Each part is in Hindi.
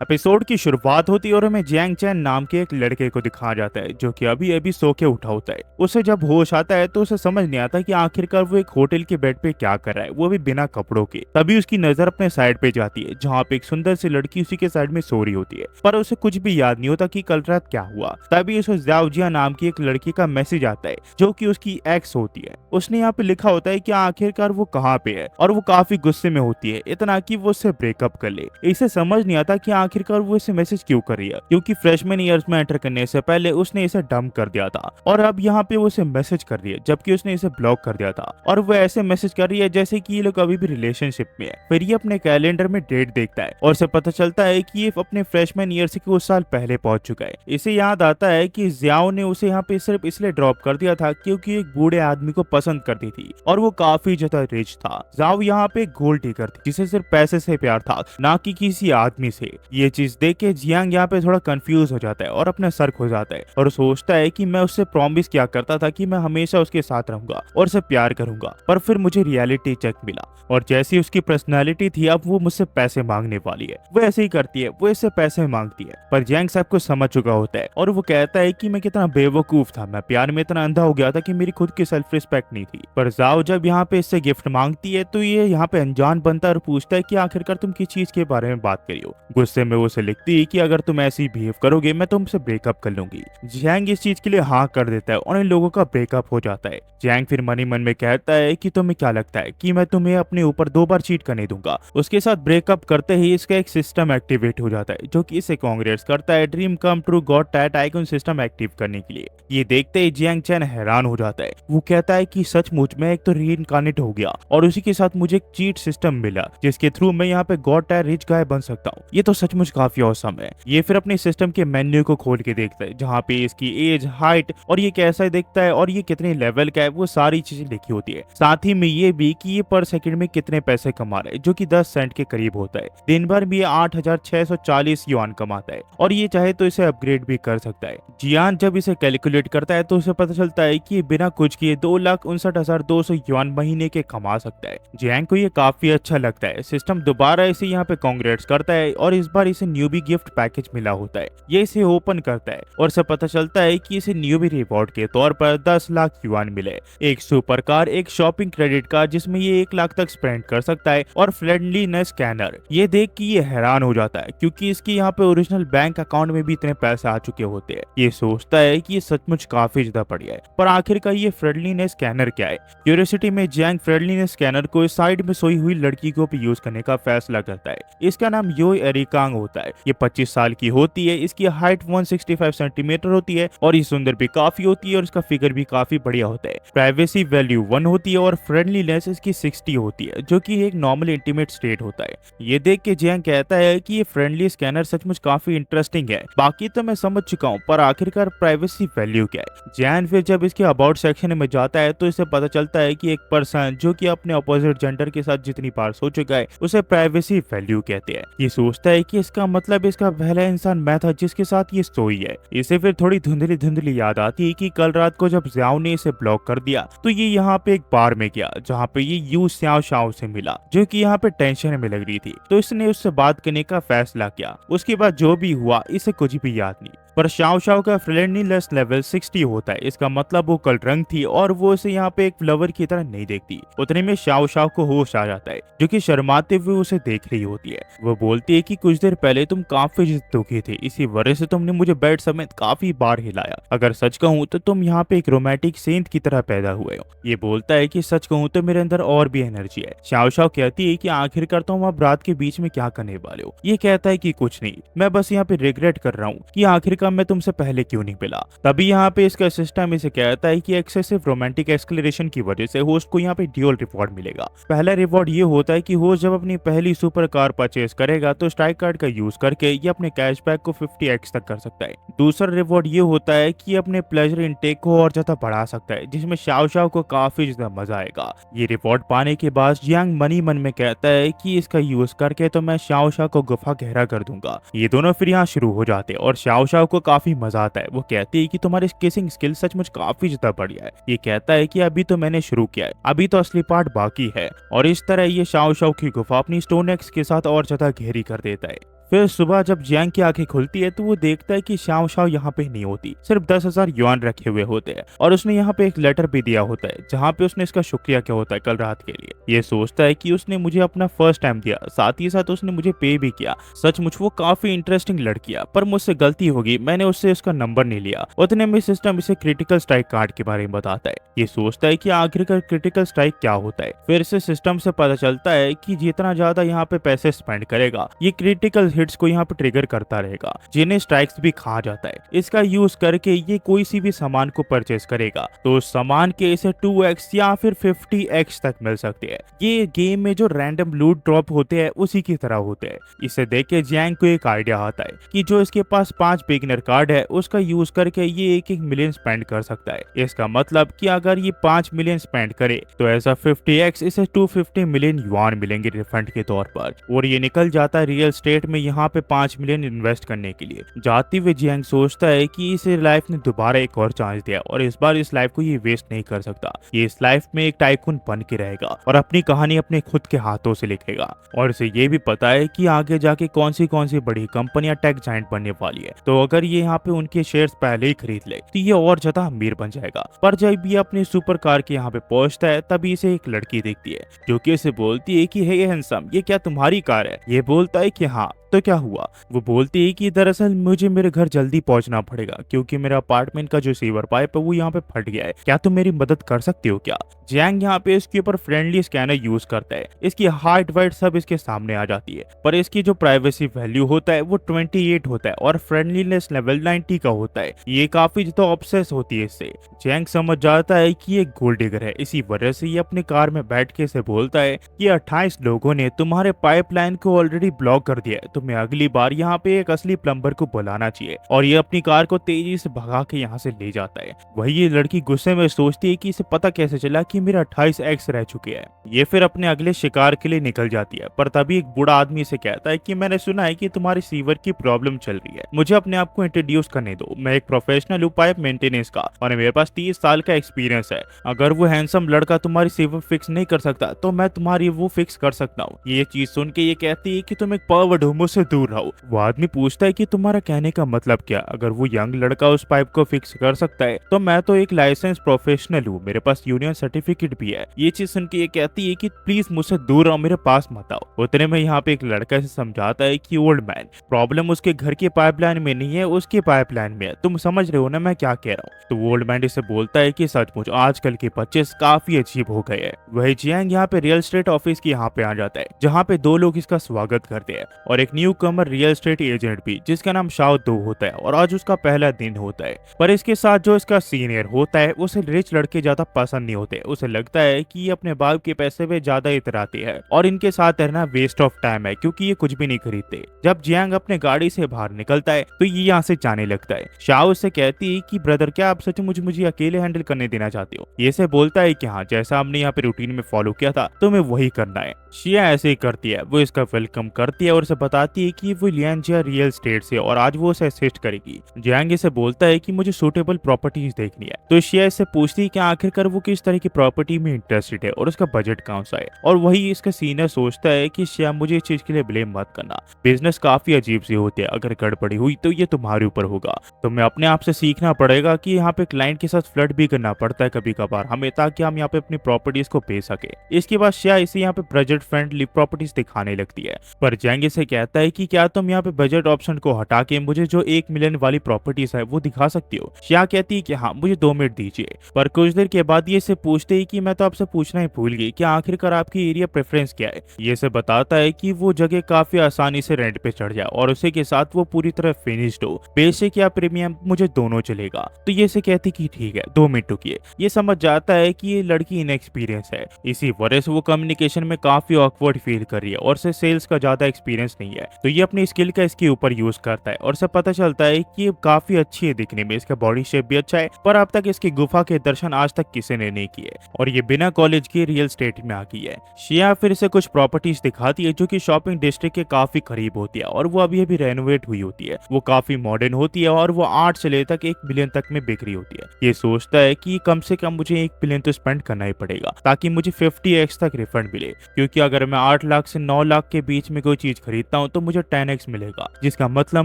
एपिसोड की शुरुआत होती है और हमें जैंग चैन नाम के एक लड़के को दिखाया जाता है जो कि अभी अभी सो के उठा होता है। उसे जब होश आता है तो उसे समझ नहीं आता कि आखिरकार वो एक होटल के बेड पे क्या कर रहा है, वो भी बिना कपड़ों के। तभी उसकी नजर अपने साइड पे जाती है जहाँ पे एक सुंदर सी लड़की उसी के साइड में सो रही होती है, पर उसे कुछ भी याद नहीं होता कि कल रात क्या हुआ। तभी उसे जाओजिया नाम की एक लड़की का मैसेज आता है जो कि उसकी एक्स होती है। उसने यहाँ पे लिखा होता है कि आखिरकार वो कहाँ पे है और वो काफी गुस्से में होती है, इतना कि वो उससे ब्रेकअप कर ले। इसे समझ नहीं आता कि आखिरकार वो इसे मैसेज क्यों कर रही है, क्योंकि फ्रेशमैन ईयर्स में एंटर करने से पहले उसने इसे डंप कर दिया था और अब यहाँ पे वो इसे मैसेज कर रही है जबकि उसने इसे ब्लॉक कर दिया था। और वो ऐसे मैसेज कर रही है जैसे कि ये लोग अभी भी रिलेशनशिप में है। फिर ये अपने कैलेंडर में डेट देखता है और उसे पता चलता है कि ये अपने फ्रेशमैन ईयर से कुछ साल पहले पहुंच चुका है। इसे याद आता है कि जियाओ ने उसे यहाँ पे सिर्फ इसलिए ड्रॉप कर दिया था क्योंकि एक बूढ़े आदमी को पसंद करती थी और वो काफी ज्यादा रिच था। जाओ यहाँ पे एक गोल्ड डिगर थी जिसे सिर्फ पैसे से प्यार था, ना कि किसी आदमी से। ये चीज देख के जियांग यहाँ पे थोड़ा कंफ्यूज हो जाता है और अपना सर खो जाता है और सोचता है कि मैं उससे प्रॉमिस किया करता था कि मैं हमेशा उसके साथ रहूंगा और उसे प्यार करूंगा, पर फिर मुझे रियलिटी चेक मिला और जैसी उसकी पर्सनालिटी थी अब वो मुझसे पैसे मांगने वाली है। वो ऐसे ही करती है, वो इससे पैसे मांगती है, पर जैंग साहब को समझ चुका होता है और वो कहता है कि मैं कितना बेवकूफ था, मैं प्यार में इतना अंधा हो गया था कि मेरी खुद की सेल्फ रिस्पेक्ट नहीं थी। पर जाओ जब यहाँ पे इससे गिफ्ट मांगती है तो ये यहाँ पे अनजान बनता है और पूछता है कि आखिरकार तुम किस चीज के बारे में बात करी हो। गुस्से में वो उसे लिखती है कि अगर तुम ऐसे ही बिहेव करोगे मैं तुमसे ब्रेकअप कर लूंगी। जैंग इस चीज के लिए हाँ कर देता है और इन लोगों का ब्रेकअप हो जाता है। जैंग फिर मन ही मन में कहता है कि तुम्हें क्या लगता है कि मैं तुम्हें अपने ऊपर 2 बार चीट करने दूंगा। उसके साथ ब्रेकअप करते ही इसका एक सिस्टम एक्टिवेट हो जाता है जो कि इसे कांग्रेस करता है dream come true god tat icon system active करने के लिए। ये देखते ही जियांग चैन हैरान हो जाता है। वो कहता है कि सचमुच में एक तो रीइंकार्नेट हो गया और उसी के साथ मुझे एक चीट सिस्टम मिला जिसके थ्रू मैं यहाँ पे गॉड टैट रिच गाय बन सकता हूँ। ये तो सचमुच काफी औसम है। ये फिर अपने सिस्टम के मेन्यू को खोल के देखता है जहाँ पे इसकी एज, हाइट और ये कैसा दिखता है और ये कितने लेवल का है, वो सारी चीजें लिखी होती है। साथ ही में ये भी कि ये पर सेकंड में कितने पैसे कमा रहा है जो कि 10 सेंट के करीब होता है। दिन भर में ये 8,640 युआन कमाता है और ये चाहे तो इसे अपग्रेड भी कर सकता है। जियान जब इसे कैलकुलेट करता है तो उसे पता चलता है कि ये बिना कुछ किए 2,59,200 युआन महीने के कमा सकता है। जियांग को ये काफी अच्छा लगता है। सिस्टम दोबारा इसे यहाँ पे कांग्रेट्स करता है और इस बार इसे न्यूबी गिफ्ट पैकेज मिला होता है। ये इसे ओपन करता है और इसे पता चलता है कि इसे न्यूबी रिवॉर्ड के तौर पर 10 लाख युआन मिले, एक सुपर कार, एक शॉपिंग क्रेडिट कार्ड जिसमें ये 1 लाख तक स्पेंड कर सकता है और फ्रेंडलीनेस स्कैनर। ये देख के ये हैरान हो जाता है क्योंकि इसके यहाँ पे ओरिजिनल बैंक अकाउंट में भी इतने पैसे आ चुके होते हैं। ये सोचता है कि ये सचमुच काफी ज्यादा बढ़िया है, पर आखिरकार ये फ्रेंडलीनेस स्कैनर क्या है। क्यूरियोसिटी में जैंग फ्रेंडलीनेस स्कैनर को साइड में सोई हुई लड़की को भी यूज करने का फैसला करता है। इसका नाम योई एरिकांग होता है। ये 25 साल की होती है, इसकी हाइट 165 सेंटीमीटर होती है और ये सुंदर भी काफी होती है और इसका फिगर भी काफी बढ़िया होता है। प्राइवेसी वैल्यू 1 होती है और फ्रेंडलीनेस इसकी 60 होती है जो कि एक नॉर्मल इंटीमेट स्टेट होता है। ये देख के जैंग कहता है कि ये फ्रेंडली स्कैनर सचमुच काफी इंटरेस्टिंग है, बाकी तो मैं समझ चुका हूँ, पर आखिरकार प्राइवेसी वैल्यू क्या है। जैन फिर जब इसके अबाउट सेक्शन में जाता है तो इसे पता चलता है कि एक पर्सन जो कि अपने अपोजिट जेंडर के साथ जितनी बार सो चुका है उसे प्राइवेसी वैल्यू कहते हैं। ये सोचता है कि इसका मतलब इसका पहला इंसान मैं था जिसके साथ ये सोई है। इसे फिर थोड़ी धुंधली धुंधली याद आती है कि कल रात को जब जियाओ ने इसे ब्लॉक कर दिया तो ये यहाँ पे एक बार में गया जहाँ पे ये यू स्याओ शाओ से मिला जो कि यहाँ पे टेंशन में लग रही थी, तो इसने उससे बात करने का फैसला किया। उसके बाद जो भी हुआ इसे कुछ भी याद नहीं, पर शाओ शाओ का फ्रेंडलीनेस लेवल 60 होता है। इसका मतलब वो कल ड्रंक थी और वो इसे यहाँ पे एक फ्लावर की तरह नहीं देखती। उतने में शाओ शाओ को होश आ जाता है जो कि शर्माते हुए उसे देख रही होती है। वो बोलती है कि कुछ देर पहले तुम काफी दुखी थे, इसी वजह से तुमने मुझे बेड समेत काफी बार हिलाया। अगर सच कहूँ तो तुम यहाँ पे एक रोमांटिक सेंट की तरह पैदा हुए हो। ये बोलता है कि सच कहूँ तो मेरे अंदर और भी एनर्जी है। शाओ शाओ कहती है कि आखिरकार तुम अब रात के बीच में क्या करने वाले हो। ये कहता है कि कुछ नहीं, मैं बस यहाँ पे रिग्रेट कर रहा हूँ कि आखिरकार मैं तुमसे पहले क्यों नहीं मिला। तभी यहाँ पे इसका सिस्टम इसे कहता है कि एक्सेसिव रोमांटिक एक्सक्लेरेशन की वजह से होस्ट को यहाँ पे ड्यूअल रिवॉर्ड मिलेगा। पहला रिवॉर्ड ये होता है कि होस्ट जब अपनी पहली सुपर कार परचेज करेगा तो स्ट्राइक कार्ड का यूज करके ये अपने कैशबैक को 50x तक कर सकता है। दूसरा रिवॉर्ड ये होता है कि अपने प्लेजर इनटेक को और ज्यादा बढ़ा सकता है, जिसमें शाओ शाओ को काफी ज्यादा मजा आएगा। ये रिवॉर्ड पाने के बाद जियांग मन ही मन में कहता है कि इसका यूज करके तो मैं शाओ शाओ को गुफा गहरा कर दूंगा। ये दोनों फिर यहाँ शुरू हो जाते हैं और शाओ शाओ को काफी मजा आता है। वो कहती है कि तुम्हारी किसिंग स्किल सचमुच काफी ज्यादा बढ़िया है। ये कहता है कि अभी तो मैंने शुरू किया है, अभी तो असली पार्ट बाकी है। और इस तरह ये शाओ शाओ की गुफा अपनी स्टोन एक्स के साथ और ज्यादा गहरी कर देता है। फिर सुबह जब जियांग की आंखें खुलती है तो वो देखता है कि शाओ शाओ यहाँ पे नहीं होती, सिर्फ 10,000 युआन रखे हुए होते हैं और उसने यहाँ पे एक लेटर भी दिया होता है जहाँ पे उसने इसका शुक्रिया किया होता है कल रात के लिए। ये सोचता है कि उसने मुझे अपना फर्स्ट टाइम दिया, साथ ही साथ उसने मुझे पे भी किया। सचमुच वो काफी इंटरेस्टिंग लड़की है, पर मुझसे गलती होगी, मैंने उससे उसका नंबर नहीं लिया। उतने में सिस्टम इसे क्रिटिकल स्ट्राइक कार्ड के बारे में बताता है। ये सोचता है कि आखिरकार क्रिटिकल स्ट्राइक क्या होता है। फिर इसे सिस्टम से पता चलता है कि जितना ज्यादा यहाँ पे पैसे स्पेंड करेगा ये क्रिटिकल हिट्स को यहाँ पे ट्रिगर करता रहेगा, जिन्हें स्ट्राइक्स भी कहा जाता है। इसका यूज करके ये कोई सी भी सामान को परचेस करेगा तो उस सामान के इसे 2x या फिर 50x तक मिल सकते हैं। ये गेम में जो रैंडम लूट ड्रॉप होते हैं उसी की तरह होते हैं। इसे देख के जियांग को एक आइडिया आता है कि जो इसके पास 5 बिगिनर कार्ड है उसका यूज करके ये 1-1 मिलियन स्पेंड कर सकता है। इसका मतलब कि अगर ये 5 मिलियन स्पेंड करे तो ऐसा 50x इसे 250 मिलियन युआन मिलेंगे रिफंड के तौर पर, और ये निकल जाता है रियल स्टेट में यहाँ पे 5 मिलियन इन्वेस्ट करने के लिए। जाते हुए जियांग सोचता है कि इसे लाइफ ने दोबारा एक और चांस दिया और इस बार इस लाइफ को ये वेस्ट नहीं कर सकता। ये इस लाइफ में एक टाइकून बन के रहेगा और अपनी कहानी अपने खुद के हाथों से लिखेगा। और इसे ये भी पता है कि आगे जाके कौन सी बड़ी कंपनियां टेक जाइंट बनने वाली है, तो अगर ये यहाँ पे उनके शेयर्स पहले ही खरीद ले तो ये और ज्यादा अमीर बन जाएगा। पर जब ये अपनी सुपर कार के यहाँ पे पहुंचता है तभी इसे एक लड़की दिखती है जो कि इसे बोलती है कि हे हैंडसम, ये क्या तुम्हारी कार है? ये बोलता है कि हाँ, तो क्या हुआ? वो बोलती है कि दरअसल मुझे मेरे घर जल्दी पहुंचना पड़ेगा क्योंकि मेरा अपार्टमेंट का जो सीवर पाइप है वो यहाँ पे फट गया है, क्या तुम मेरी मदद कर सकते हो क्या? जियांग यहाँ पे इसके ऊपर फ्रेंडली स्कैनर यूज करता है। इसकी हाइट वाइट सब इसके सामने आ जाती है, पर इसकी जो प्राइवेसी वैल्यू होता है वो 28 होता है और फ्रेंडलीनेस लेवल 90 का होता है। ये काफी ज्यादा ऑब्सेस होती है इससे। जियांग समझ जाता है कि ये गोल्ड डिगर है, इसी वजह से ये अपनी कार में बैठ के इसे बोलता है कि 28 लोगों ने तुम्हारे पाइपलाइन को ऑलरेडी ब्लॉक कर दिया है, तुम्हें अगली बार यहाँ पे एक असली प्लम्बर को बुलाना चाहिए। और ये अपनी कार को तेजी से भगा के यहाँ से ले जाता है। वही ये लड़की गुस्से में सोचती है कि इसे पता कैसे चला कि मेरा 28x रह चुके हैं। ये फिर अपने अगले शिकार के लिए निकल जाती है, पर तभी एक बूढ़ा आदमी इसे कहता है कि मैंने सुना है कि तुम्हारी सीवर की प्रॉब्लम चल रही है, मुझे अपने आप को इंट्रोड्यूस करने दो। मैं एक प्रोफेशनल हूँ पाइप मेंटेनेंस का और मेरे पास 30 साल का एक्सपीरियंस है। अगर वो हैंडसम लड़का तुम्हारी सीवर फिक्स नहीं कर सकता तो मैं तुम्हारी वो फिक्स कर सकता हूँ। ये चीज सुन के ये कहती है कि तुम एक परवर्ड हो, मुझसे दूर रहो। वो आदमी पूछता है कि तुम्हारा कहने का मतलब क्या? अगर वो यंग लड़का उस पाइप को फिक्स कर सकता है तो मैं तो एक लाइसेंस प्रोफेशनल हूँ, मेरे पास यूनियन सर्टिफिकेट भी है। ये चीज सुन के ये कहती है कि प्लीज मुझसे दूर रहो, मेरे पास मत आओ। उतने में यहाँ पे एक लड़का से समझाता है कि ओल्ड मैन, प्रॉब्लम उसके घर के पाइपलाइन में नहीं है, उसके पाइपलाइन में है। तुम समझ रहे हो ना मैं क्या कह रहा हूँ? तो ओल्ड मैन इसे बोलता है कि सचमुच आजकल के बच्चे काफी अजीब हो गए हैं। वही जियांग यहाँ पे रियल एस्टेट ऑफिस के यहाँ पे आ जाता है जहाँ पे 2 लोग इसका स्वागत करते हैं और एक न्यू कमर रियल एस्टेट एजेंट भी जिसका नाम शाओ दो होता है और आज उसका पहला दिन होता है। पर इसके साथ जो इसका सीनियर होता है उसे रिच लड़के ज्यादा पसंद नहीं होते। उसे लगता है कि ये अपने बाप के पैसे पे ज्यादा इतराते हैं और इनके साथ रहना वेस्ट ऑफ टाइम है क्योंकि ये कुछ भी नहीं खरीदते। जब जियांग अपने गाड़ी से बाहर निकलता है तो ये यहाँ से जाने लगता है। शाओ उससे कहती है कि ब्रदर क्या आप सचमुच मुझे अकेले हैंडल करने देना चाहते हो? ये से बोलता है कि हाँ, जैसा हमने यहाँ पे रूटीन में फॉलो किया था तुम्हें वही करना है। शिया ऐसे ही करती है, वो इसका वेलकम करती है और उसे बताती है कि वो लियांजिया रियल स्टेट से और आज वो उसे असिस्ट करेगी। जियांग इसे बोलता है कि मुझे सूटेबल प्रॉपर्टीज देखनी है, तो शिया इससे पूछती है कि आखिरकार वो किस तरह की प्रॉपर्टी में इंटरेस्टेड है और उसका बजट कौन सा है। और वही इसका सीनियर सोचता है कि शिया मुझे इस चीज के लिए ब्लेम मत करना, बिजनेस काफी अजीब सी होती है, अगर गड़बड़ी हुई तो ये तुम्हारे ऊपर होगा। तुम्हें अपने आप से सीखना पड़ेगा कि यहाँ पे क्लाइंट के साथ फ्लर्ट भी करना पड़ता है कभी कभार हमें, ताकि हम यहाँ पे अपनी प्रॉपर्टीज को बेच सके। इसके बाद शिया इसे यहाँ पे बजट फ्रेंडली प्रॉपर्टीज दिखाने लगती है, पर जैंग इसे कहता है कि क्या तुम यहाँ पे बजट ऑप्शन को हटा के मुझे जो 1 मिलियन वाली प्रॉपर्टीज है वो दिखा सकती हो? शिया कहती है कि हाँ, मुझे 2 मिनट दीजिए। पर कुछ देर के बाद ये इसे पूछते ही कि मैं तो आपसे पूछना ही भूल गई कि आखिरकार आपकी एरिया प्रेफरेंस क्या है। ये इसे बताता है कि वो जगह काफी आसानी से रेंट पे चढ़ जाए और उसी के साथ वो पूरी तरह फिनिश्ड हो, बेसिक या प्रीमियम मुझे दोनों चलेगा। तो ये इसे कहती कि ठीक है, 2 मिनट रुकिए। ये समझ जाता है कि ये लड़की इनएक्सपीरियंस है, इसी वजह से वो कम्युनिकेशन में काफी ऑकवर्ड फील कर रही है और से सेल्स का ज्यादा एक्सपीरियंस नहीं है। तो ये अपनी स्किल का इसके ऊपर यूज करता है और उसे पता चलता है कि ये काफी अच्छी है दिखने में, इसका बॉडी शेप भी अच्छा है, पर अब तक इसकी गुफा के दर्शन आज तक किसी ने नहीं किए और ये बिना कॉलेज के रियल स्टेट में आ गई है। शिया फिर से कुछ प्रॉपर्टीज दिखाती है जो कि शॉपिंग डिस्ट्रिक्ट के काफी करीब होती है और वो अभी अभी रेनोवेट हुई होती है। वो काफी मॉडर्न होती है और वो 8 से लेकर 1 मिलियन तक में बिक रही होती है। ये सोचता है कि कम से कम मुझे 1 मिलियन तो स्पेंड करना ही पड़ेगा ताकि मुझे 50x तक रिफंड मिले, क्योंकि अगर मैं 8 लाख से 9 लाख के बीच में कोई चीज खरीदता हूँ तो मुझे 10x मिलेगा, जिसका मतलब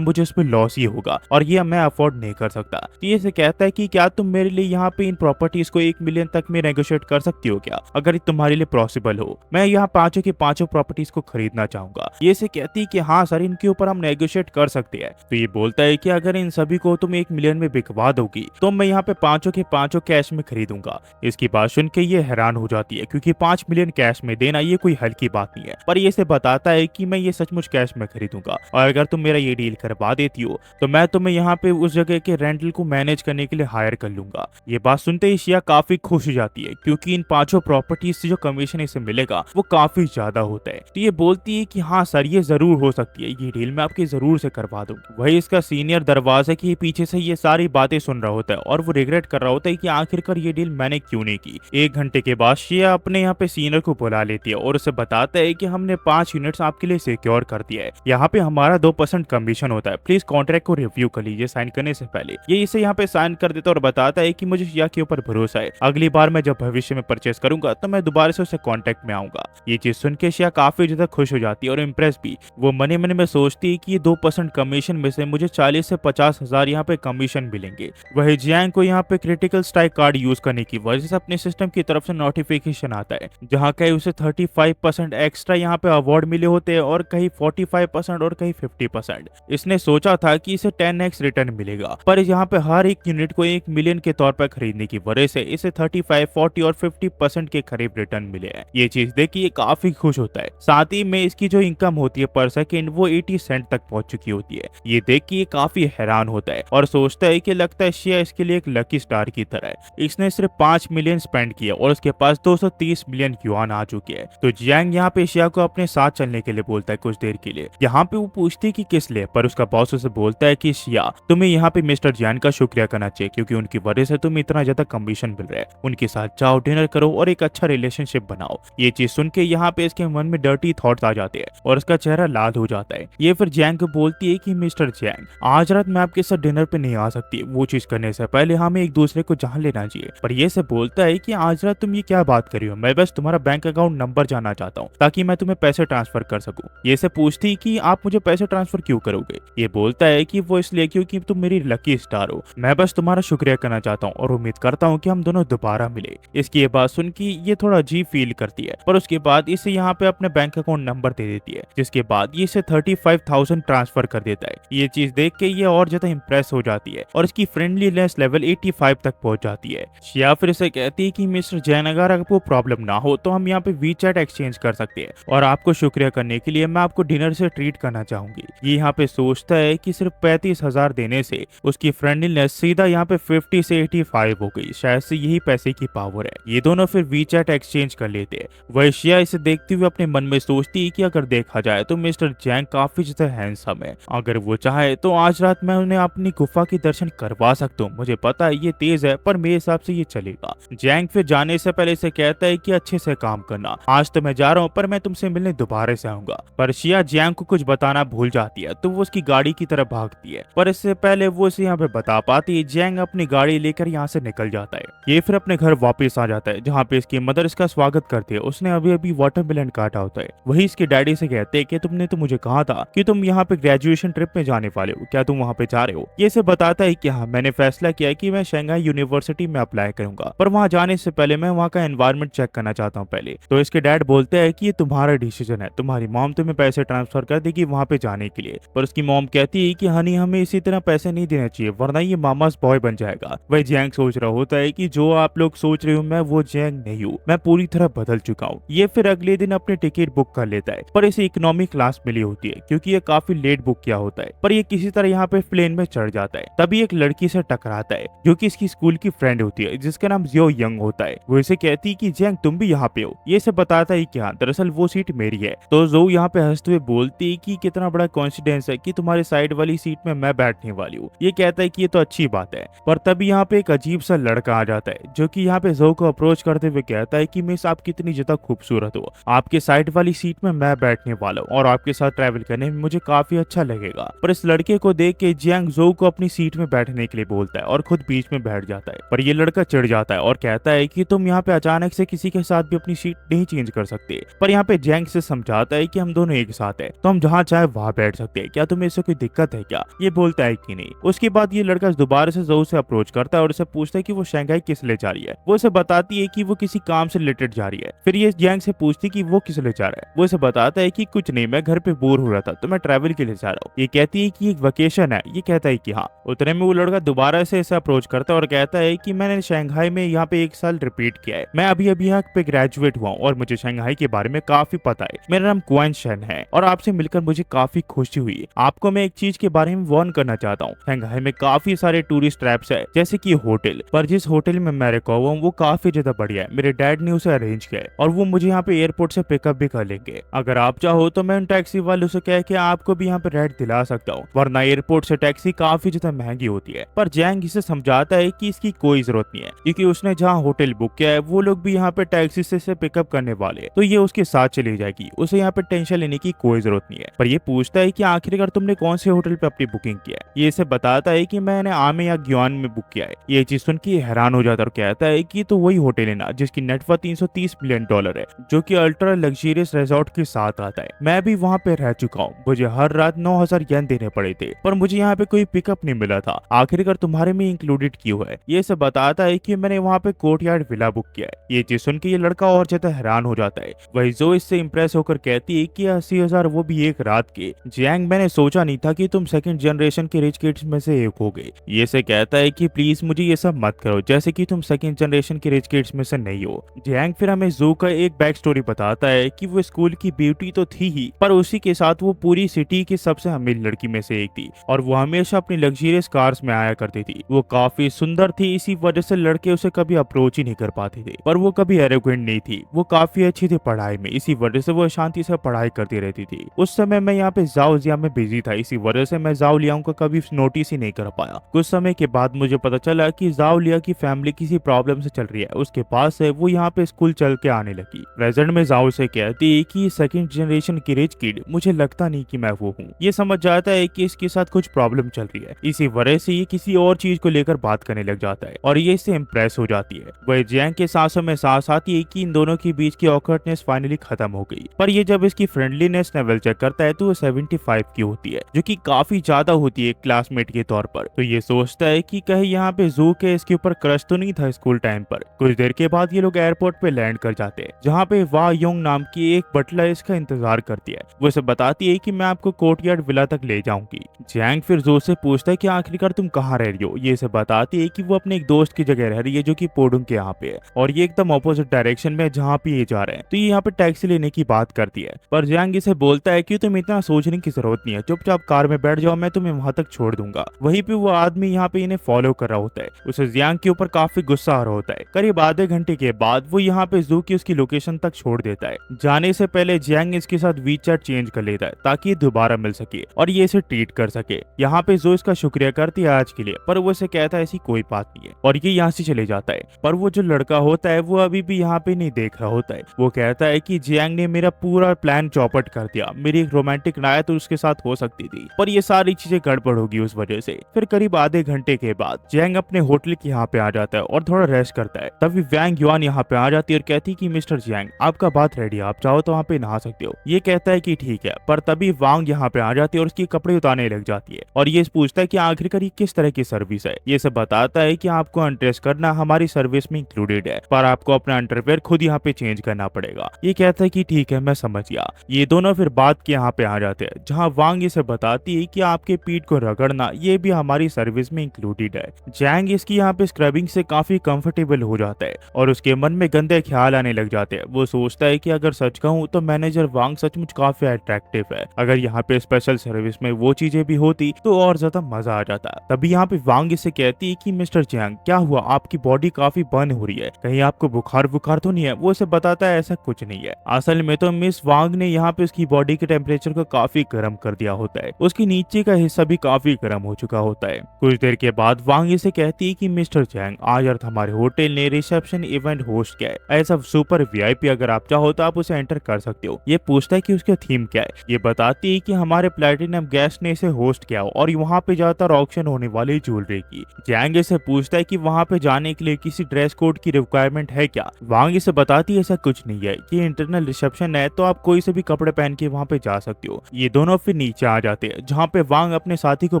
मुझे उसमें लॉस ही होगा और ये मैं अफोर्ड नहीं कर सकता। तो ये से कहता है कि क्या तुम मेरे लिए यहाँ पे इन प्रॉपर्टीज को 1 मिलियन तक में नेगोशिएट कर सकती हो क्या, अगर तुम्हारे लिए पॉसिबल हो। मैं यहाँ पांचों की पांचों प्रॉपर्टीज को खरीदना चाहूंगा। ये से कहती है कि हाँ सर, इनके ऊपर हम नेगोशिएट कर सकते हैं। तो ये बोलता है कि अगर इन सभी को तुम 1 मिलियन में बिकवा दोगी तो मैं यहाँ पे पांचों के पांचों कैश में खरीदूंगा। इसकी बात सुन के ये हैरान हो जाती है, क्योंकि 5 मिलियन कैश में देना ये कोई हल्की बात नहीं है। पर ये से बताता है कि मैं ये सचमुच कैश में खरीदूंगा और अगर तुम मेरा ये डील करवा देती हो तो मैं तुम्हें यहाँ पे उस जगह के रेंटल को मैनेज करने के लिए हायर कर लूंगा। ये बात सुनते ही शिया काफी खुश हो जाती है, क्योंकि इन पांचों प्रॉपर्टीज से जो कमीशन इसे मिलेगा वो काफी ज्यादा होता है। तो ये बोलती है कि हाँ सर, ये जरूर हो सकती है, ये डील मैं आपकी जरूर से करवा दूंगी। वही इसका सीनियर दरवाजे के पीछे से ये सारी बातें सुन रहा होता है और वो रिग्रेट कर रहा होता है कि आखिरकार ये डील मैंने क्यों नहीं की। 1 घंटे के बाद शिया अपने यहाँ पे सीनियर को बुला लेती है और उसे बताता है कि हमने 5 यूनिट्स आपके लिए सिक्योर कर दिया है, यहाँ पे हमारा 2% कमीशन होता है, प्लीज कॉन्ट्रैक्ट को रिव्यू कर लीजिए साइन करने से पहले। ये इसे यहाँ पे साइन कर देता है और बताता है कि मुझे शिया के ऊपर भरोसा है, अगली बार मैं जब भविष्य में परचेस करूंगा तो मैं दोबारा से उससे कॉन्टेक्ट में आऊंगा। ये चीज सुन के शिया काफी ज्यादा खुश हो जाती है और इम्प्रेस भी। वो मने मने में सोचती है कि ये 2% कमीशन में से मुझे 40 से 50 हजार यहाँ पे कमीशन मिलेंगे। वही जियांग को यहाँ पे क्रिटिकल स्ट्राइक कार्ड यूज करने की वजह से अपने सिस्टम की तरफ से नोटिफिकेशन आता है, जहाँ कहीं उसे 35% एक्स्ट्रा यहाँ पे अवार्ड मिले होते हैं और कहीं 45% और कहीं 50%। इसने सोचा था कि इसे 10x रिटर्न मिलेगा, पर यहाँ पे हर एक यूनिट को 1 मिलियन के तौर पर खरीदने की वजह से इसे 35, 40 और 50% के करीब रिटर्न मिले हैं। ये चीज देख के ये काफी खुश होता है। साथ ही में इसकी जो इनकम होती है पर सेकेंड वो 80 सेंट तक पहुंच चुकी होती है। ये देख के ये काफी हैरान होता है और सोचता है कि लगता है शिया इसके लिए एक लकी स्टार की तरह है। इसने सिर्फ 5 मिलियन स्पेंड किया और उसके पास 230 मिलियन युआन आ चुके हैं। तो जियांग यहाँ पे शिया को अपने साथ चलने के लिए बोलता है कुछ देर के लिए। यहाँ पे वो पूछती है कि किस लिए, पर उसका बॉस उसे बोलता है कि शिया, तुम्हें यहाँ पे मिस्टर जियांग का शुक्रिया करना चाहिए, क्योंकि उनकी वजह से तुम्हें इतना ज्यादा कमीशन मिल रहा है। उनके साथ जाओ, डिनर करो और एक अच्छा रिलेशनशिप बनाओ। ये चीज सुन के यहाँ पे इसके मन में डर्टी थॉट्स आ जाते हैं और उसका चेहरा लाल हो जाता है। ये फिर जियांग को बोलती है कि मिस्टर जियांग, आज रात मैं आपके साथ डिनर पे नहीं आ सकती, वो चीज करने से पहले हमें एक दूसरे को जान लेना चाहिए। पर ये से बोलता है कि आज रात तुम ये क्या बात कर रही हो, मैं बस तुम्हारा बैंक अकाउंट नंबर जानना चाहता हूँ ताकि मैं तुम्हें पैसे ट्रांसफर कर सकूं। ये से पूछती कि आप मुझे पैसे ट्रांसफर क्यों करोगे। ये बोलता है कि वो इसलिए क्योंकि तुम मेरी लकी स्टार हो, मैं बस तुम्हारा शुक्रिया करना चाहता हूँ और उम्मीद करता हूँ कि हम दोनों दोबारा मिले। इसकी ये बात सुन के ये थोड़ा अजीब फील करती है, पर उसके बाद इसे यहाँ पे अपने बैंक अकाउंट नंबर दे देती है, जिसके बाद ये इसे 35,000 ट्रांसफर कर देता है। ये चीज देख के ये और ज्यादा इंप्रेस हो जाती है और इसकी फ्रेंडलीनेस लेवल 85 तक पहुंच जाती है। शिया फिर इसे कहती है कि मिस्टर जैन, अगर आपको प्रॉब्लम ना हो तो हम यहाँ पे वीचैट एक्सचेंज कर सकते हैं और आपको शुक्रिया करने के लिए मैं आपको डिनर से ट्रीट करना चाहूंगी। ये यहाँ पे सोचता है कि सिर्फ 35,000 देने से उसकी फ्रेंडलीनेस सीधा यहाँ पे 50 से 85 हो गई। शायद से यही पैसे की पावर है। ये दोनों फिर वीचैट एक्सचेंज कर लेते हैं। वह शिया इसे देखते हुए अपने मन में सोचती है कि अगर देखा जाए तो मिस्टर जैंग काफी ज्यादा हैंडसम है, अगर वो चाहे तो आज रात मैं उन्हें अपनी गुफा के दर्शन करवा सकता हूँ। मुझे पता है ये तेज है, पर मेरे हिसाब से ये चलेगा। जैंग फिर जाने से पहले इसे कहता है कि अच्छे से काम करना, आज तो मैं जा रहा हूँ पर मैं तुमसे मिलने दोबारा से आऊंगा। पर शिया जैंग को कुछ बताना भूल जाती है, तो वो उसकी गाड़ी की तरफ भागती है, पर इससे पहले वो इसे यहाँ पे बता पाती है। जैंग अपनी गाड़ी लेकर यहाँ से निकल जाता है। ये फिर अपने घर वापस आ जाता है, जहाँ पे इसकी मदर इसका स्वागत करती है। उसने अभी अभी वाटरमेलन काटा होता है। वही इसके डैडी से कहते हैं कि तुमने तो मुझे कहा था कि तुम यहाँ पे ग्रेजुएशन ट्रिप में जाने वाले हो, क्या तुम वहाँ पे जा रहे हो। ये से बताता है कि हाँ, मैंने फैसला किया कि मैं शंघाई यूनिवर्सिटी में अप्लाई करूंगा, पर वहाँ जाने से पहले मैं वहाँ का एनवायरमेंट चेक करना चाहता हूँ पहले। तो इसके डैड बोलते हैं कि ये तुम्हारा डिसीजन है, तुम्हारी मॉम तुम्हें पैसे ट्रांसफर कर देगी वहाँ पे जाने के लिए। पर उसकी मॉम कहती है कि हनी, हमें इसी तरह पैसे नहीं देने चाहिए वरना ये मामास बॉय बन जाएगा। वह जैंग सोच रहा होता है कि जो आप लोग सोच रहे हो मैं वो जैंग नहीं हूँ, मैं पूरी तरह बदल चुका हूँ। ये फिर अगले दिन अपनी टिकट बुक कर लेता है, पर इसे इकोनॉमी क्लास मिली होती है क्योंकि ये काफी लेट बुक किया होता है। पर ये किसी तरह यहाँ पे प्लेन में चढ़ जाता है। तभी एक लड़की से टकराता है जो कि इसकी स्कूल की फ्रेंड होती है, जिसका नाम जियो यंग होता है। वो इसे कहती है कि जैंग तुम भी यहाँ पे हो। ये से बताता है कि हाँ, दरअसल वो सीट मेरी है। तो जो यहाँ पे हंसते हुए बोलती है कि कितना बड़ा कॉन्सिडेंस है कि तुम्हारे साइड वाली सीट में मैं बैठने वाली हूँ। ये कहता है कि ये तो अच्छी बात है। पर तभी यहाँ पे एक अजीब सा लड़का आ जाता है जो कि यहाँ पे जो को अप्रोच करते हुए कहता है कि मिस आप कितनी ज्यादा खूबसूरत हो, आपके साइड वाली सीट में मैं बैठने वाला हूँ और आपके साथ ट्रैवल करने में मुझे काफी अच्छा लगेगा। पर इस लड़के को देख के जियांग जो को अपनी सीट में बैठने के लिए बोलता है और खुद बीच में बैठ जाता है। पर ये लड़का चिढ़ जाता है और कहता है कि तुम यहाँ पे अचानक से किसी के साथ भी अपनी सीट नहीं चेंज कर सकते। पर यहाँ पे जियांग से समझाता है कि हम दोनों एक साथ है तो हम जहाँ चाहे वहाँ बैठ सकते हैं, क्या तुम्हें इससे कोई दिक्कत है क्या? ये बोलता है कि नहीं। उसके बाद ये लड़का दोबारा से जोऊ से अप्रोच करता है और उसे पूछता है कि वो शंघाई किस लिए जा रही है। वो उसे बताती है कि वो किसी काम से रिलेटेड जा रही है। फिर ये जैंग से पूछती है कि वो किस लिए जा रहा है। वो उसे बताता है कि कुछ नहीं, मैं घर पे बोर हो रहा था तो मैं ट्रैवल के लिए जा रहा हूँ। ये कहती है कि एक वेकेशन है। ये कहता है कि हाँ। उतने में वो लड़का दोबारा से इसे अप्रोच करता है और कहता है कि मैंने शंघाई में यहाँ पे 1 साल रिपीट किया है। मैं अभी अभी यहाँ पे ग्रेजुएट हुआ हूँ और मुझे शंघाई के बारे में काफी पता है। मेरा नाम क्वान शन है और आपसे मिलकर मुझे काफी खुशी हुई। आपको मैं एक चीज के बारे में वार्न करना चाहता हूँ। शंघाई में काफी सारे टूरिस्ट ट्रैप्स है, जैसे कि होटल, पर जिस होटल में मैं रुका हुआ हूँ वो काफी ज्यादा बढ़िया है। मेरे डैड ने उसे अरेंज किया है और वो मुझे यहाँ पे एयरपोर्ट से पिकअप भी कर लेंगे। अगर आप चाहो तो मैं उन टैक्सी वालों से कह के आपको भी यहाँ पे राइड दिला सकता हूँ, वरना एयरपोर्ट से टैक्सी काफी ज्यादा महंगी होती है। पर जैंग इसे समझाता है कि इसकी कोई जरूरत नहीं है, क्योंकि उसने जहाँ होटल बुक किया है वो लोग भी यहाँ पे टैक्सी से पिकअप करने वाले, तो ये उसके साथ चली जाएगी। उसे यहाँ पे टेंशन लेने की कोई जरूरत नहीं है। पर ये पूछता है कि आखिरकार तुमने कौन से होटल पे अपनी बुकिंग किया है। ये इसे बताता है कि मैंने आमे या ग्यान में बुक किया है। ये चीज सुन के हैरान हो जाता है और कहता है कि तो वही होटल है ना जिसकी नेटवर्थ $330 मिलियन है, जो कि अल्ट्रा लग्जरियस रिजॉर्ट के साथ आता है। मैं भी वहाँ पे रह चुका हूँ। मुझे हर रात 9,000 येन देने पड़े थे, पर मुझे यहाँ पे कोई पिकअप नहीं मिला था। आखिरकार तुम्हारे में इंक्लूडेड क्यों है? ये सब बताता है कि मैंने वहाँ पे कोर्टयार्ड विला बुक किया है। ये चीज सुन के ये लड़का और ज्यादा हैरान हो जाता है। वही जो इससे इम्प्रेस होकर कहती है कि 80,000 वो भी एक रात के। जैंग, मैंने सोचा नहीं था कि तुम सेकंड जनरेशन के रिच किड्स में से एक हो गए। ये से कहता है कि प्लीज मुझे ये सब मत करो, जैसे कि तुम सेकंड जनरेशन के रिच किड्स में से नहीं हो। जैंग फिर हमें जू का एक बैक स्टोरी बताता है कि वो स्कूल की ब्यूटी तो थी ही, पर उसी के साथ वो पूरी सिटी की सबसे अमीर लड़की में से एक थी और वो हमेशा अपनी लग्जरियस कार्स में आया करती थी। वो काफी सुंदर थी, इसी वजह से लड़के उसे कभी अप्रोच ही नहीं कर पाते थे। पर वो कभी एरोगेंट नहीं थी। वो काफी अच्छी थी पढ़ाई में, इसी वजह से वो शांति से पढ़ाई करती रहती थी। उस समय मैं यहाँ पे जाओ जिया में बिजी था, इसी वजह से मैं जाओ लियाओं को कभी नोटिस ही नहीं कर पाया। कुछ समय के बाद मुझे पता चला कि जाओ लिया की फैमिली किसी प्रॉब्लम से चल रही है। उसके पास है वो यहाँ पे स्कूल चल के आने लगी। प्रेजेंट में जाओ से कहती कि सेकंड जनरेशन की रिच किड, मुझे लगता नहीं कि मैं वो हूँ। ये समझ जाता है कि इसके साथ कुछ प्रॉब्लम चल रही है, इसी वजह से ये किसी और चीज को लेकर बात करने लग जाता है और ये इससे इम्प्रेस हो जाती है। वह जैंग के सांसों में सांस आती है कि इन दोनों के बीच की ऑकवर्डनेस फाइनली खत्म हो गई। पर ये जब इसकी फ्रेंडलीनेस लेवल चेक करता है तो वो 75 की होती है, जो कि काफी ज्यादा होती है क्लासमेट के तौर पर। तो ये सोचता है कि कहीं यहाँ पे जू के इसके ऊपर क्रश तो नहीं था स्कूल टाइम पर। कुछ देर के बाद ये लोग एयरपोर्ट पे लैंड कर जाते हैं, जहाँ पे वाह योंग नाम की एक बटलर इसका इंतजार करती है। वो इसे बताती है कि मैं आपको कोर्टयार्ड विला तक ले जाऊंगी। जैंग फिर जो से पूछता है कि आखिरकार तुम कहाँ रह रही हो। ये इसे बताती है कि वो अपने एक दोस्त की जगह रह रही है, जो कि पोडुंग के यहाँ पे है और ये एकदम ऑपोजिट डायरेक्शन में जहाँ पे ये जा रहे हैं। तो ये यहाँ पे टैक्सी लेने की बात करती है, पर जैंग इसे बोलता है कि तुम इतना सोचने की जरूरत नहीं है, चुपचाप कार में बैठ जाओ, मैं तुम्हें वहां तक छोड़ दूंगा। वहीं पे वो आदमी यहाँ पे इन्हें फॉलो कर रहा होता है। उसे जैंग के ऊपर काफी गुस्सा आ रहा होता है। करीब आधे घंटे के बाद वो यहाँ पे जू की उसकी लोकेशन तक छोड़ देता है। जाने से पहले जैंग इसके साथ वीचैट चेंज कर लेता है ताकि ये दोबारा मिल सके और ये इसे ट्रीट कर सके। यहाँ पे जो इसका शुक्रिया करती है आज के लिए, पर वो इसे कहता है ऐसी कोई बात नहीं है और ये यहाँ से चले जाता है। पर वो जो लड़का होता है वो अभी भी यहाँ पे नहीं देख रहा होता है। वो कहता है कि जैंग ने मेरा पूरा प्लान चौपट कर दिया। मेरी एक रोमांटिक नायत तो उसके साथ हो सकती थी, पर ये सारी चीजें गड़बड़ होगी उस वजह से। फिर करीब आधे घंटे के बाद जैंग अपने होटल के यहाँ पे आ जाता है और थोड़ा रेस्ट करता है। तभी वैंग युआन यहाँ पे आ जाती है और कहती है कि मिस्टर जैंग, आपका बात रेडी है, आप चाहो तो वहाँ पे नहा सकते हो। ये कहता है कि ठीक है, पर तभी वांग यहाँ पे आ जाती है और उसके कपड़े उतारने लग जाती है और ये पूछता है कि आखिरकार ये किस तरह की सर्विस है। ये सब बताता है कि आपको अनड्रेस करना हमारी सर्विस में इंक्लूडेड है, पर आपको अपना अंडरवेयर खुद यहाँ पे चेंज करना पड़ेगा। ये कहता है कि ठीक है, मैं समझ गया। ये दोनों फिर बात के यहाँ पे आ जाते हैं, जहाँ वांग इसे बताती है कि आपके पीठ को रगड़ना ये भी हमारी सर्विस में इंक्लूडेड है। जैंग इसकी यहाँ पे स्क्रबिंग से काफी कंफर्टेबल हो जाता है और उसके मन में गंदे ख्याल आने लग जाते हैं। वो सोचता है कि अगर सच कहूँ तो मैनेजर वांग सचमुच काफी अट्रैक्टिव है। अगर यहाँ पे स्पेशल सर्विस में वो चीजें भी होती तो और ज्यादा मजा आ जाता। तभी यहाँ पे वांग इसे कहती है कि मिस्टर जैंग, क्या हुआ, आपकी बॉडी काफी बर्न हो रही है, कहीं आपको बुखार बुखार तो नहीं है। वो इसे बताता है ऐसा कुछ नहीं है, असल में तो मिस वांग ने यहाँ पे उसकी बॉडी के टेम्परेचर को काफी गर्म कर दिया होता है। उसकी नीचे का हिस्सा भी काफी गर्म हो चुका होता है। कुछ देर के बाद वांग इसे कहती है कि मिस्टर जैंग, आज रात हमारे होटल ने रिसेप्शन इवेंट होस्ट किया है, ऐसा सुपर वीआईपी, अगर आप चाहो तो आप उसे एंटर कर सकते हो। ये पूछता है कि उसका थीम क्या है। ये बताती है कि हमारे प्लैटिनम गेस्ट ने इसे होस्ट किया और वहाँ पे ज्यादातर ऑक्शन होने वाली ज्वेलरी की। जैंग इसे पूछता है कि वहाँ पे जाने के लिए किसी ड्रेस कोड की रिक्वायरमेंट है क्या। वांग इसे बताती है ऐसा कुछ नहीं है, ये इंटरनल रिसेप्शन है, तो आप कोई से भी कपड़े पहन के वहाँ पे जा सकती हो। ये दोनों फिर नीचे आ जाते हैं, जहाँ पे वांग अपने साथी को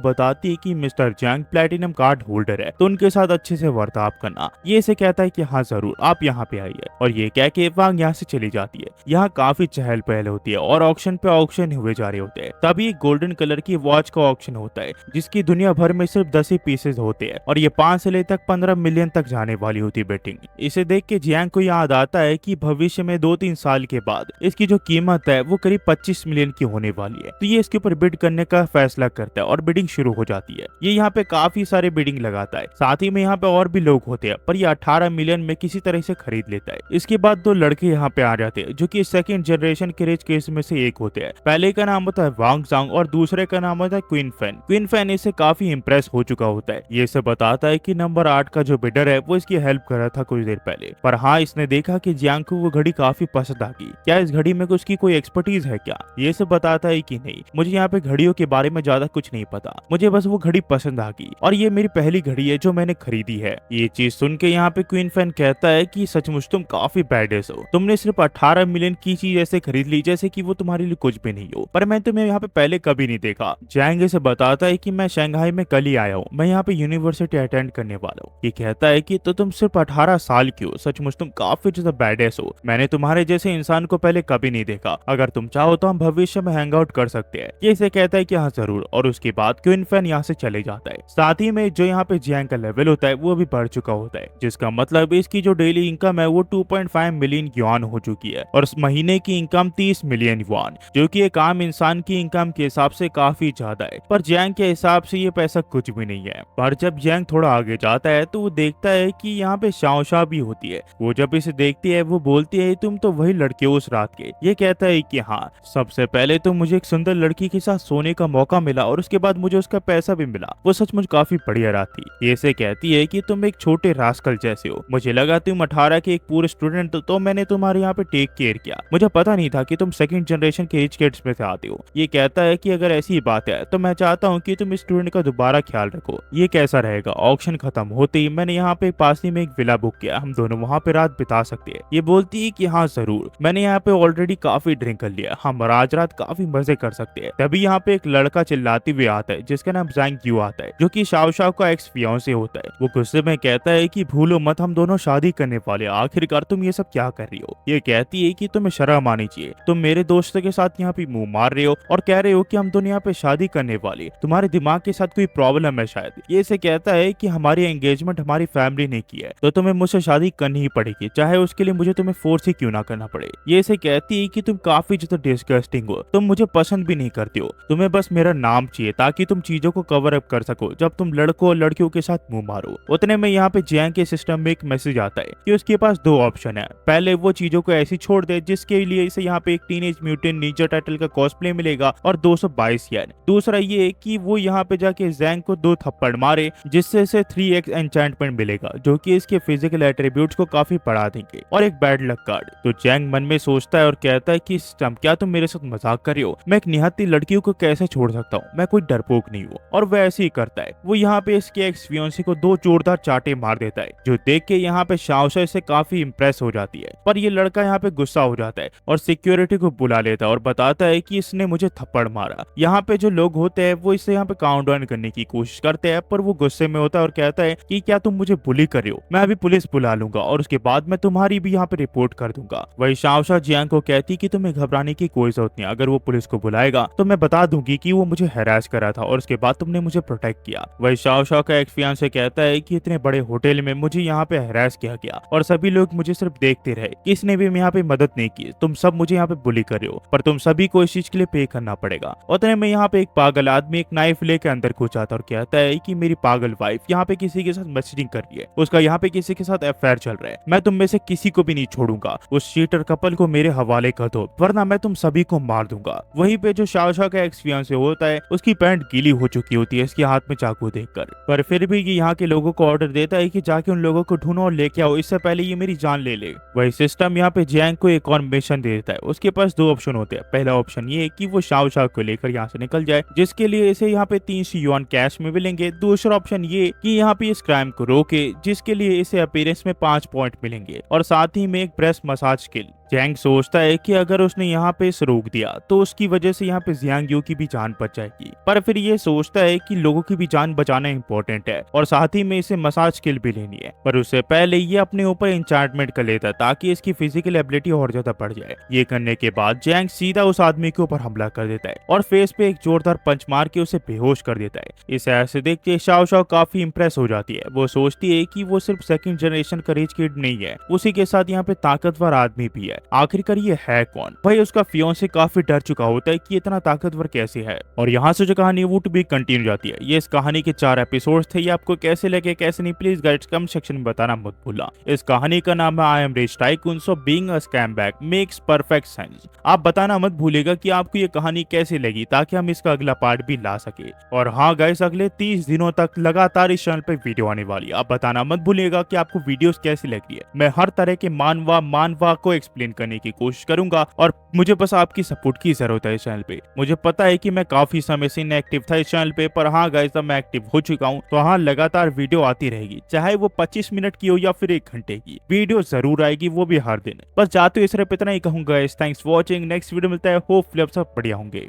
बताती है कि मिस्टर जैंग प्लेटिनम कार्ड होल्डर है, तो उनके साथ अच्छे से बर्ताव करना। ये इसे कहता है कि हाँ जरूर, आप यहाँ पे आइए, और ये कह के वांग यहाँ से चली जाती है। यहाँ काफी चहल पहल होती है और ऑक्शन पे ऑक्शन हुए जा रहे होते हैं। तभी गोल्डन कलर की वॉच का ऑक्शन होता है, जिसकी दुनिया भर में सिर्फ 10 ही पीसेज होते हैं, और ये 5 से लेकर 15 मिलियन तक जाने वाली होती है बेटिंग। इसे देख के जियांग को याद आता है कि भविष्य में 2-3 साल के बाद इसकी जो कीमत है वो करीब 25 मिलियन की होने वाली है। तो ये इसके ऊपर बिड करने का फैसला करता है और बिडिंग शुरू हो जाती है। ये यहाँ पे काफी सारे बिडिंग लगाता है, साथ ही में यहाँ पे और भी लोग होते हैं, पर ये 18 मिलियन में किसी तरह से खरीद लेता है। इसके बाद 2 लड़के यहाँ पे आ जाते हैं, जो कि सेकंड जनरेशन के रिच केस में से एक होते हैं। पहले का नाम होता है वांग जांग और दूसरे का नाम होता है क्वीन फैन। क्वीन फैन इससे काफी इंप्रेस हो चुका होता है। ये इसे बताता है कि नंबर 8 का जो बिडर है वो इसकी हेल्प कर रहा था कुछ देर पहले, पर हाँ इसने देखा कि जियांग को वो घड़ी काफी पसंद आ गई। क्या इस घड़ी में उसकी कोई एक्सपर्टीज है क्या? ये इसे बताता है कि नहीं, मुझे यहाँ पे घड़ियों के बारे में ज्यादा कुछ नहीं पता, मुझे बस वो घड़ी पसंद आ गई और ये मेरी पहली घड़ी है जो मैंने खरीदी है। ये चीज सुन के यहाँ पे क्वीन फैन कहता है कि सचमुच तुम काफी बैडेस हो, तुमने सिर्फ 18 मिलियन की चीज ऐसे खरीद ली जैसे कि वो तुम्हारे लिए कुछ भी नहीं हो, पर मैं तुम्हें यहाँ पे पहले कभी नहीं देखा। जैंग से बताता है कि मैं शंघाई में कल ही आया हूँ, मैं यहाँ पे यूनिवर्सिटी अटेंड करने वाला हूँ। ये कहता है कि तो तुम सिर्फ 18 साल की हो, सचमुच तुम काफी ज्यादा बैडेस हो, मैंने तुम्हारे जैसे इंसान को पहले कभी नहीं देखा, अगर तुम चाहो तो हम भविष्य में हैंग आउट कर सकते हैं। ये इसे कहता है कि हाँ जरूर, और उसके बाद क्वीन फैन यहाँ से चले जाता है। साथ ही में जो यहाँ पे जियांग का लेवल होता है वो भी बढ़ चुका होता है, जिसका मतलब इसकी जो डेली इनकम है वो 2.5 मिलियन युआन हो चुकी है, और उस महीने की इनकम 30 मिलियन युआन, जो कि एक आम इंसान की इनकम के हिसाब से काफी ज्यादा है। पर जियांग के हिसाब से ये पैसा कुछ भी नहीं है। पर जब जियांग थोड़ा आगे जाता है तो वो देखता है कि यहाँ पे शाओशा भी होती है। वो जब इसे देखती है वो बोलती है तुम तो वही लड़के हो उस रात के। ये कहता है कि हाँ, सबसे पहले तो मुझे एक सुंदर लड़की के साथ सोने का मौका मिला और उसके बाद मुझे उसका पैसा भी मिला, वो सचमुच काफी बढ़िया रात थी। ये से कहती है कि तुम एक छोटे रास्कल जैसे हो, मुझे लगा तुम 18 के एक पूरे स्टूडेंट तो मैंने तुम्हारे यहाँ पे टेक केयर किया, मुझे पता नहीं था कि तुम सेकंड जनरेशन के रिच किड्स में से आते हो। ये कहता है कि अगर ऐसी बात है तो मैं चाहता हूँ कि तुम इस स्टूडेंट का दोबारा ख्याल रखो। ये कैसा रहेगा? ऑक्शन खत्म होते ही मैंने यहाँ पे पास ही में एक विला बुक किया, हम दोनों वहाँ पे रात बिता सकते हैं। ये बोलती है कि हाँ जरूर, मैंने यहाँ पे ऑलरेडी काफी ड्रिंक कर लिया, हम आज रात काफी मजे कर सकते हैं। तभी यहाँ पे एक लड़का चिल्लाते हुए आता है जिसका नाम जैंग यू आता है, जो कि शाओशाओ का एक्स फियांसे होता है। वो गुस्से में कहता है कि भूलो मत, हम दोनों शादी करने वाले, आखिरकार तुम ये सब क्या कर रही हो? ये कहती है कि तुम्हें शर्म आनी चाहिए, तुम मेरे दोस्त के साथ यहाँ पे मुंह मार रहे हो और कह रहे हो कि हम दोनों यहाँ पे शादी करने वाले, तुम्हारे दिमाग के साथ कोई प्रॉब्लम है शायद। ये इसे कहता है कि हमारी एंगेजमेंट हमारी फैमिली ने की है, तो तुम्हें मुझसे शादी करनी ही पड़ेगी, चाहे उसके लिए मुझे तुम्हें फोर्स ही क्यों ना करना पड़े। ये इसे कहती है कि तुम काफी ज्यादा डिस्गस्टिंग हो, तुम मुझे पसंद भी नहीं करती हो, तुम्हें बस मेरा नाम चाहिए ताकि तुम चीजों को कवर अप कर सको जब तुम लड़कों और लड़कियों के साथ मुंह मारो। उतने में यहाँ पे जियांग के सिस्टम में एक मैसेज आता है कि उसके पास 2 ऑप्शन है। पहले वो चीजों को ऐसी छोड़ दे जिसके लिए इसे यहाँ पे एक टीनेज म्यूटेंट निंजा टाइटल का कॉस्प्ले मिलेगा और 222 येन। दूसरा ये कि वो यहाँ पे जाके जैंग को 2 थप्पड़ मारे जिससे इसे 3x एन्चेंटमेंट मिलेगा, जो कि इसके फिजिकल एट्रीब्यूट्स को काफी बढ़ा देंगे, और एक बैड लक कार्ड। तो जैंग मन में सोचता है और कहता है कि सिस्टम, क्या तुम मेरे साथ मजाक कर रहे हो? मैं एक निहत्ती लड़कियों को कैसे छोड़ सकता हूँ? मैं कोई डरपोक नहीं हूँ। और वह ऐसे ही करता है। वो यहाँ पे इसके एक्स फियांसे को 2 जोरदार चाटे मार देता है, जो देख के यहाँ पे शाओशा से काफी इंप्रेस हो जाती है। पर ये लड़का यहाँ पे गुस्सा हो जाता है और सिक्योरिटी को बुला लेता है और बताता है कि इसने मुझे थप्पड़ मारा। यहाँ पे जो लोग होते हैं वो इसे यहाँ पे काउंट डाउन करने की कोशिश करते हैं, पर वो गुस्से में होता है और कहता है कि क्या तुम मुझे बुली कर रहे हो? मैं अभी पुलिस बुला लूंगा और उसके बाद मैं तुम्हारी भी यहाँ पे रिपोर्ट कर दूंगा। वही शाओशा जियांग को कहती कि तुम्हें घबराने की कोई जरूरत नहीं, अगर वो पुलिस को बुलाएगा तो मैं बता दूंगी कि वो मुझे हैरास कर रहा था और उसके बाद तुमने मुझे प्रोटेक्ट किया। वही शाओशा का एक फियांसे कहता है कि इतने बड़े होटल में मुझे यहाँ पे हैरास किया गया और सभी लोग मुझे सिर्फ देखते रहे, किसने भी यहाँ पे मदद नहीं की, तुम सब मुझे यहाँ पे बुली कर रहे हो, पर तुम सभी को इस चीज के लिए पे करना पड़ेगा। उतने में यहाँ पे एक पागल आदमी एक नाइफ लेके अंदर घुस आता और कहता है कि मेरी पागल वाइफ यहाँ पे किसी के साथ मैसेजिंग कर रही है, उसका यहाँ पे किसी के साथ अफेयर चल रहा है, मैं तुम में से किसी को भी नहीं छोड़ूंगा, उस चीटर कपल को मेरे हवाले कर दो वरना मैं तुम सभी को मार दूंगा। वहीं पे जो शाओशा का एक्स फियांसे होता है उसकी पैंट गीली हो चुकी होती है इसके हाथ में चाकू देखकर, पर फिर भी ये यहाँ के लोगों को ऑर्डर देता है कि जाके उन लोगों को ढूंढो और लेके आओ, इससे पहले ये मेरी जान ले ले। वही सिस्टम यहाँ पे जियांग को एक और मिशन दे देता है। उसके पास 2 ऑप्शन होते हैं। पहला ऑप्शन ये कि वो शाओशा को लेकर यहाँ से निकल जाए, जिसके लिए इसे यहाँ पे 300 युआन कैश में मिलेंगे। दूसरा ऑप्शन ये कि यहाँ पे इस क्राइम को रोके, जिसके लिए इसे अपीयरेंस में 5 पॉइंट मिलेंगे और साथ ही में एक ब्रेस्ट मसाज स्किल। जैंग सोचता है कि अगर उसने यहाँ पे इसे रोक दिया तो उसकी वजह से यहाँ पे जियांग यू की भी जान बच जाएगी, पर फिर ये सोचता है कि लोगों की भी जान बचाना इंपॉर्टेंट है और साथ ही में इसे मसाज स्किल भी लेनी है। पर उससे पहले ये अपने ऊपर इंचार्टमेंट कर लेता ताकि इसकी फिजिकल एबिलिटी और ज्यादा बढ़ जाए। ये करने के बाद जैंग सीधा उस आदमी के ऊपर हमला कर देता है और फेस पे एक जोरदार पंच मार के उसे बेहोश कर देता है। इसे ऐसे देख के शाओ शाओ काफी इंप्रेस हो जाती है। वो सोचती है कि वो सिर्फ सेकंड जनरेशन का रिच किड नहीं है, उसी के साथ यहाँ पे ताकतवर आदमी भी है। आखिरकार ये है कौन? भाई उसका फियांसे काफी डर चुका होता है कि इतना ताकतवर कैसे है। और यहाँ से जो कहानी वो टू बी कंटिन्यू जाती है। ये इस कहानी के 4 एपिसोड थे। ये आपको कैसे लगे कैसे नहीं, प्लीज गाइड्स कमेंट सेक्शन में बताना मत भूलना। इस कहानी का नाम है I am rich tycoon, so being a scam back makes perfect sense. आप बताना मत भूलिएगा कि आपको ये कहानी कैसी लगी ताकि हम इसका अगला पार्ट भी ला सके। और हाँ गाइस, अगले 30 दिनों तक लगातार इस चैनल पे वीडियो आने वाली है। आप बताना मत भूलिएगा कि आपको वीडियोस कैसी लग रही है। मैं हर तरह के मानवा को एक्सप्लेन करने की कोशिश करूंगा और मुझे बस आपकी सपोर्ट की जरूरत है इस चैनल पे। मुझे पता है कि मैं काफी समय से इनएक्टिव था इस चैनल पे, पर हाँ गाइस अब मैं एक्टिव हो चुका हूँ, तो हाँ लगातार वीडियो आती रहेगी, चाहे वो 25 मिनट की हो या फिर 1 घंटे की वीडियो जरूर आएगी, वो भी हर दिन। बस जाते हुए सिर्फ इतना ही कहूंगा guys, thanks for watching. Next video मिलता है, होपफुली आप सब बढ़िया होंगे।